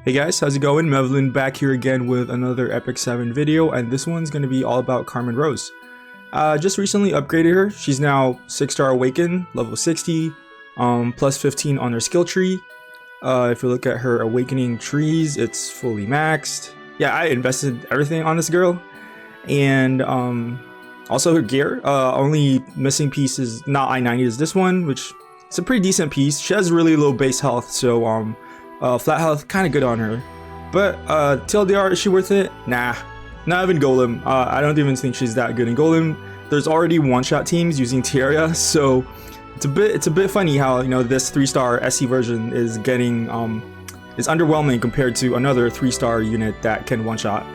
Hey guys, how's it going? Mevlin back here again with another Epic 7 video, and this one's going to be all about Carmainerose. Just recently upgraded her. She's now 6-star Awaken, level 60, plus 15 on her skill tree. If you look at her Awakening trees, it's fully maxed. Yeah, I invested everything on this girl. And also her gear, only missing piece is not I-90 is this one, which is a pretty decent piece. She has really low base health, so flat health kind of good on her. But TLDR, is she worth it? Nah, not even Golem. I don't even think she's that good in Golem. There's already one-shot teams using Tierra, so it's a bit funny how, you know, this 3-star SC version is getting is underwhelming compared to another 3-star unit that can one-shot.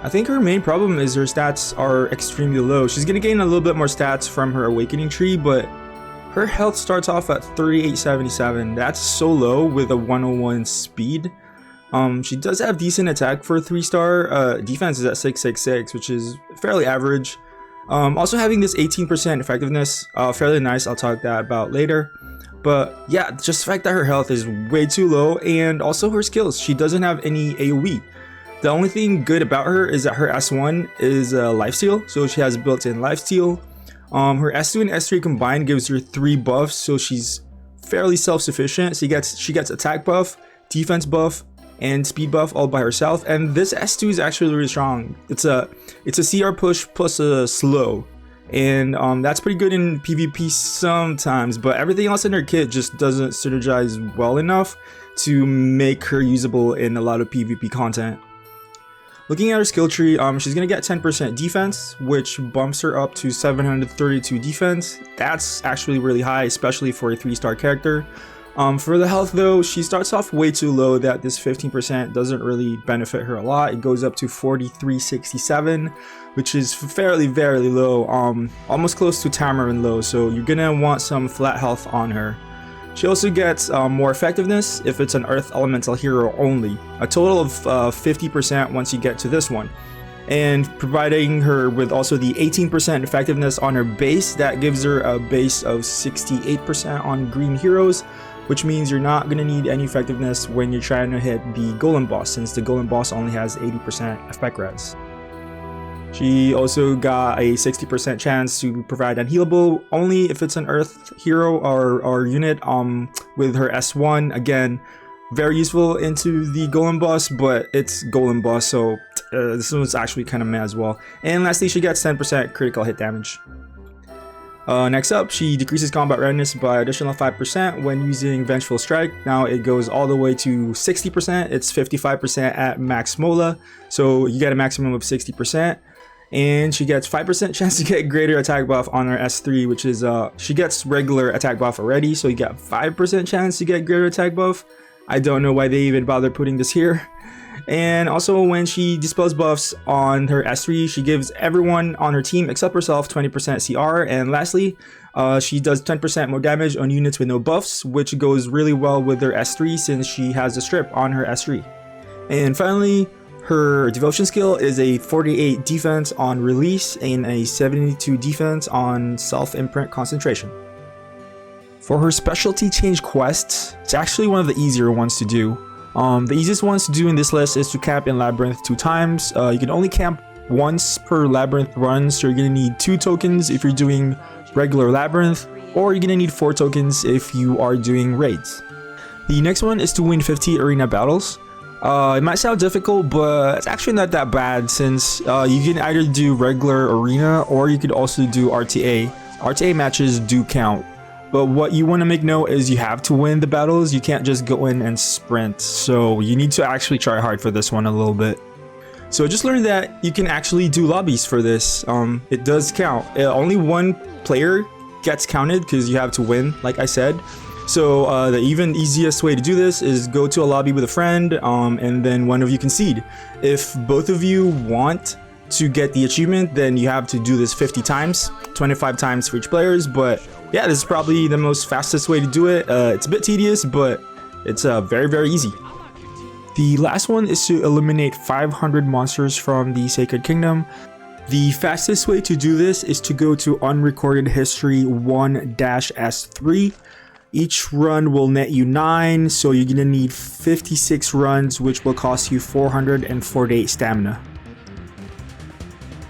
I think her main problem is her stats are extremely low. She's gonna gain a little bit more stats from her Awakening tree, but her health starts off at 3877. That's so low with a 101 speed. She does have decent attack for a 3-star. Defense is at 666, which is fairly average. Also having this 18% effectiveness, fairly nice. I'll talk about later. But yeah, just the fact that her health is way too low, and also her skills. She doesn't have any AoE. The only thing good about her is that her S1 is lifesteal, so she has built-in lifesteal. Her S2 and S3 combined gives her 3 buffs, so she's fairly self-sufficient. She gets attack buff, defense buff, and speed buff all by herself. And this S2 is actually really strong. It's a CR push plus a slow, and that's pretty good in PvP sometimes. But everything else in her kit just doesn't synergize well enough to make her usable in a lot of PvP content. Looking at her skill tree, she's going to get 10% defense, which bumps her up to 732 defense. That's actually really high, especially for a 3-star character. For the health though, she starts off way too low that this 15% doesn't really benefit her a lot. It goes up to 4367, which is very low, almost close to Tamarin low, so you're going to want some flat health on her. She also gets more effectiveness if it's an Earth Elemental hero only, a total of 50% once you get to this one. And providing her with also the 18% effectiveness on her base, that gives her a base of 68% on green heroes, which means you're not going to need any effectiveness when you're trying to hit the Golem boss, since the Golem boss only has 80% effect res. She also got a 60% chance to provide unhealable only if it's an Earth hero or unit with her S1. Again, very useful into the Golem boss, but it's Golem boss, so this one's actually kind of meh as well. And lastly, she gets 10% critical hit damage. Next up, she decreases combat readiness by additional 5% when using Vengeful Strike. Now it goes all the way to 60%. It's 55% at max Mola, so you get a maximum of 60%. And she gets 5% chance to get greater attack buff on her S3, which is she gets regular attack buff already, so you get 5% chance to get greater attack buff. I don't know why they even bother putting this here. And also when she dispels buffs on her S3, she gives everyone on her team except herself 20% CR. And lastly, she does 10% more damage on units with no buffs, which goes really well with her S3 since she has a strip on her S3. And finally, her devotion skill is a 48 defense on release and a 72 defense on self-imprint concentration. For her specialty change quests, it's actually one of the easier ones to do. The easiest ones to do in this list is to camp in Labyrinth 2 times. You can only camp once per Labyrinth run, so you're going to need 2 tokens if you're doing regular Labyrinth, or you're going to need 4 tokens if you are doing raids. The next one is to win 50 arena battles. It might sound difficult, but it's actually not that bad, since you can either do regular arena or you could also do RTA. RTA matches do count, but what you want to make note is you have to win the battles. You can't just go in and sprint, so you need to actually try hard for this one a little bit. So I just learned that you can actually do lobbies for this. It does count. Only one player gets counted because you have to win, like I said. So the even easiest way to do this is go to a lobby with a friend, and then one of you concede. If both of you want to get the achievement, then you have to do this 50 times, 25 times for each players. But yeah, this is probably the most fastest way to do it. It's a bit tedious, but it's very easy. The last one is to eliminate 500 monsters from the Sacred Kingdom. The fastest way to do this is to go to Unrecorded History 1-S3. Each run will net you 9, so you're gonna need 56 runs, which will cost you 448 stamina.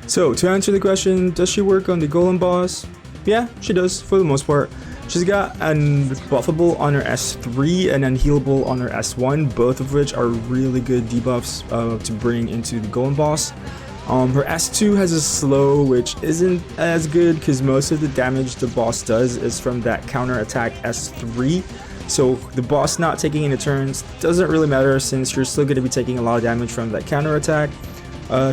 So to answer the question, does she work on the Golem boss? Yeah, she does for the most part. She's got an buffable on her S3 and unhealable on her S1, both of which are really good debuffs to bring into the Golem boss. Her S2 has a slow, which isn't as good because most of the damage the boss does is from that counter attack S3. So the boss not taking any turns doesn't really matter since you're still going to be taking a lot of damage from that counter attack.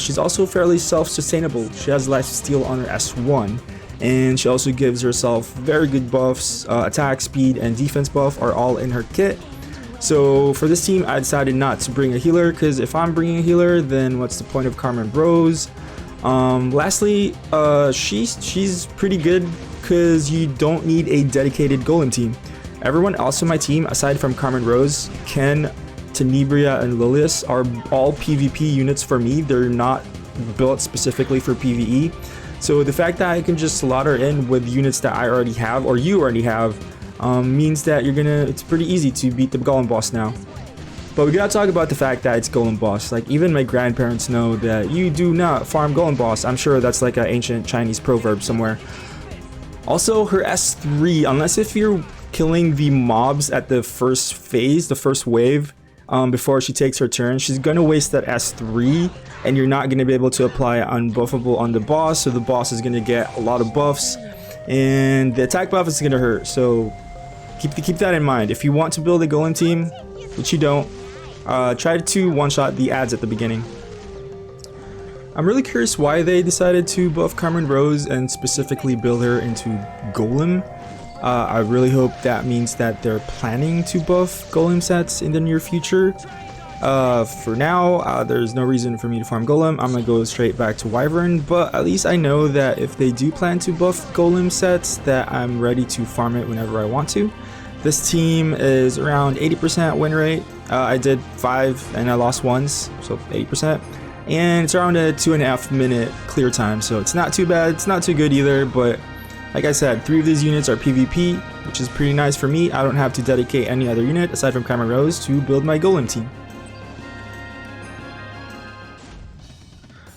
She's also fairly self-sustainable. She has life steal on her S1, and she also gives herself very good buffs. Attack, speed, and defense buff are all in her kit. So for this team, I decided not to bring a healer because if I'm bringing a healer, then what's the point of Carmainerose? Lastly, she's pretty good because you don't need a dedicated Golem team. Everyone else on my team, aside from Carmainerose, Ken, Tenebria, and Lilius, are all PvP units for me. They're not built specifically for PvE. So the fact that I can just slaughter in with units that I already have, or you already have, means that it's pretty easy to beat the Golem boss now. But we gotta talk about the fact that it's Golem boss. Like, even my grandparents know that you do not farm Golem boss. I'm sure that's like an ancient Chinese proverb somewhere. Also, her S3, unless if you're killing the mobs at the first phase, the first wave, before she takes her turn, she's gonna waste that S3, and you're not gonna be able to apply unbuffable on the boss, so the boss is gonna get a lot of buffs, and the attack buff is gonna hurt. So keep that in mind. If you want to build a Golem team, which you don't, try to one-shot the ads at the beginning. I'm really curious why they decided to buff Carmainerose and specifically build her into Golem. I really hope that means that they're planning to buff Golem sets in the near future. For now, there's no reason for me to farm Golem. I'm gonna go straight back to Wyvern, but at least I know that if they do plan to buff Golem sets, that I'm ready to farm it whenever I want to. This team is around 80% win rate. I did 5 and I lost once, so 80%. And it's around a 2.5 minute clear time, so it's not too bad. It's not too good either, but like I said, 3 of these units are PvP, which is pretty nice for me. I don't have to dedicate any other unit aside from Carmainerose to build my Golem team.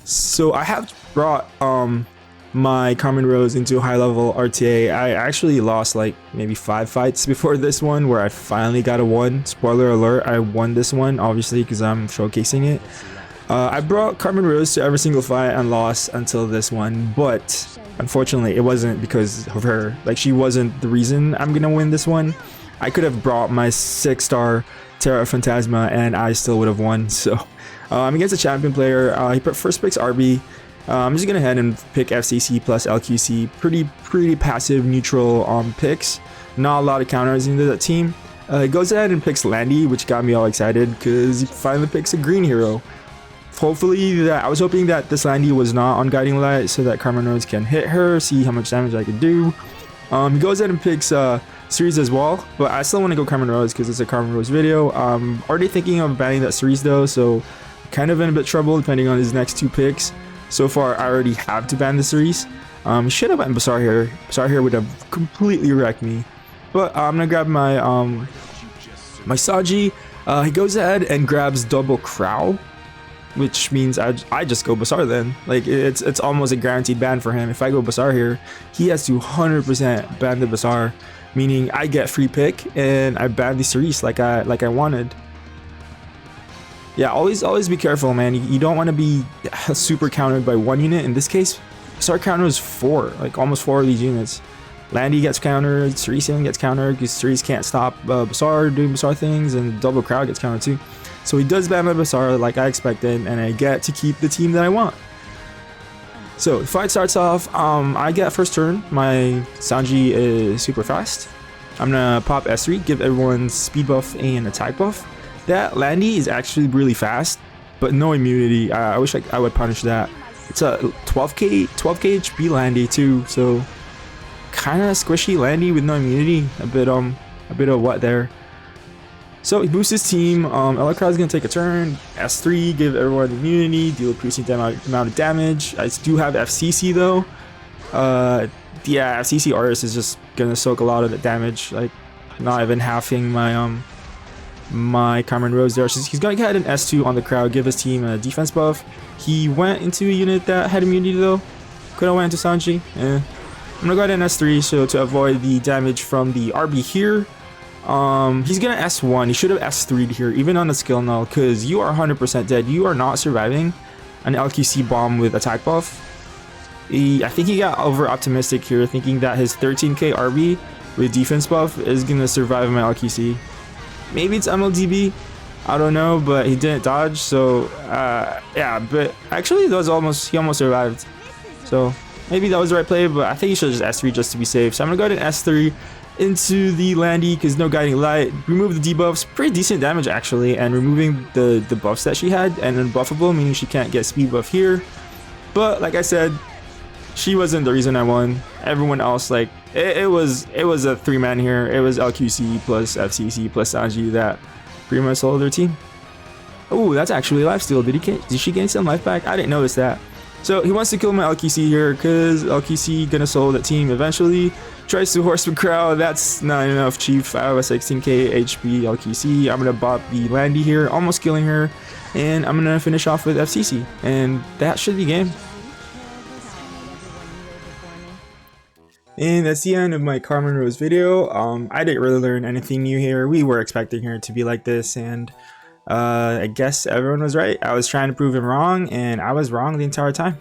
So I have brought my Carmainerose into high level RTA. I actually lost like maybe 5 fights before this one where I finally got a 1. Spoiler alert, I won this one obviously because I'm showcasing it. I brought Carmainerose to every single fight and lost until this one, but unfortunately it wasn't because of her. Like, she wasn't the reason I'm gonna win this one. I could have brought my 6-star Terra Phantasma and I still would have won. So I'm against a champion player. He first picks RB. I'm just gonna head and pick FCC plus LQC. Pretty passive neutral picks. Not a lot of counters into that team. He goes ahead and picks Landy, which got me all excited because he finally picks a green hero. Hopefully, I was hoping that this Landy was not on Guiding Light so that Carmainerose can hit her, see how much damage I could do. He goes ahead and picks Cerise as well, but I still want to go Carmainerose because it's a Carmainerose video. I'm already thinking of banning that Cerise though, so kind of in a bit trouble depending on his next 2 picks. So far, I already have to ban the Cerise. Should have banned Bazaar here. Bazaar here would have completely wrecked me. But I'm gonna grab my my Saji. He goes ahead and grabs double Crow, which means I just go Bazaar then. Like, it's almost a guaranteed ban for him. If I go Bazaar here, he has to 100% ban the Bazaar, meaning I get free pick and I ban the Cerise like I wanted. Yeah, always be careful, man. You don't want to be super countered by 1 unit. In this case, Bazaar counters 4, like almost 4 of these units. Landy gets countered, Cerise gets countered because Cerise can't stop Bazaar doing Bazaar things, and double Crowd gets countered too. So he does ban my Bazaar like I expected, and I get to keep the team that I want. So the fight starts off, I get first turn. My Sanji is super fast. I'm gonna pop S3, give everyone speed buff and attack buff. That Landy is actually really fast, but no immunity. I wish I would punish that. It's a 12k HP Landy too, so kind of squishy Landy with no immunity. A bit of what there. So he boosts his team. Electra is gonna take a turn. S3, give everyone immunity, deal a piercing amount of damage. I do have FCC though. Yeah, FCC Artist is just gonna soak a lot of the damage. Like, not even halving my my Carmainerose there. He's gonna get an S2 on the crowd, give his team a defense buff. He went into a unit that had immunity though. Could have went into Sanji. I'm gonna go ahead and S3 so to avoid the damage from the RB here. He's gonna S1. He should have S3'd here, even on the skill null, because you are 100% dead. You are not surviving an LQC bomb with attack buff. I think he got over optimistic here, thinking that his 13k RB with defense buff is gonna survive my LQC. Maybe it's MLDB, I don't know, but he didn't dodge, so yeah, but actually he almost survived. So maybe that was the right play, but I think he should just S3 just to be safe. So I'm gonna go ahead and S3 into the Landy because no guiding light. Remove the debuffs, pretty decent damage actually, and removing the buffs that she had, and unbuffable, meaning she can't get speed buff here. But like I said, she wasn't the reason I won. Everyone else, like it was a 3-man here. It was LQC plus FCC plus Sanji that pretty much sold their team. Oh, that's actually lifesteal. Did she gain some life back? I didn't notice that. So he wants to kill my LQC here because LQC gonna solo the team eventually. Tries to horse the crowd. That's not enough, Chief. I have a 16k HP LQC. I'm gonna bop the Landy here, almost killing her, and I'm gonna finish off with FCC, and that should be game. And that's the end of my Carmainerose video. I didn't really learn anything new here. We were expecting her to be like this, and I guess everyone was right. I was trying to prove him wrong, and I was wrong the entire time.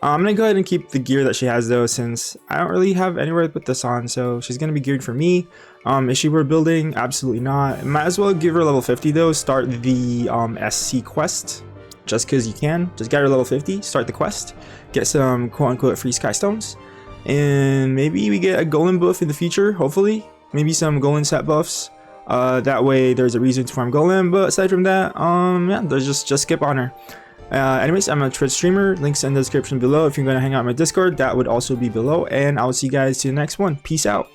I'm gonna go ahead and keep the gear that she has though, since I don't really have anywhere to put this on, so she's gonna be geared for me. If she were building, absolutely not. Might as well give her level 50 though. Start the SC quest, just because you can. Just get her level 50, start the quest, get some quote-unquote free sky stones, and maybe we get a Golem buff in the future. Hopefully, maybe some Golem set buffs. That way there's a reason to farm Golem, but aside from that, yeah, there's just skip on her. Anyways, I'm a Twitch streamer, links in the description below. If you're going to hang out in my Discord, that would also be below, and I will see you guys to the next one. Peace out.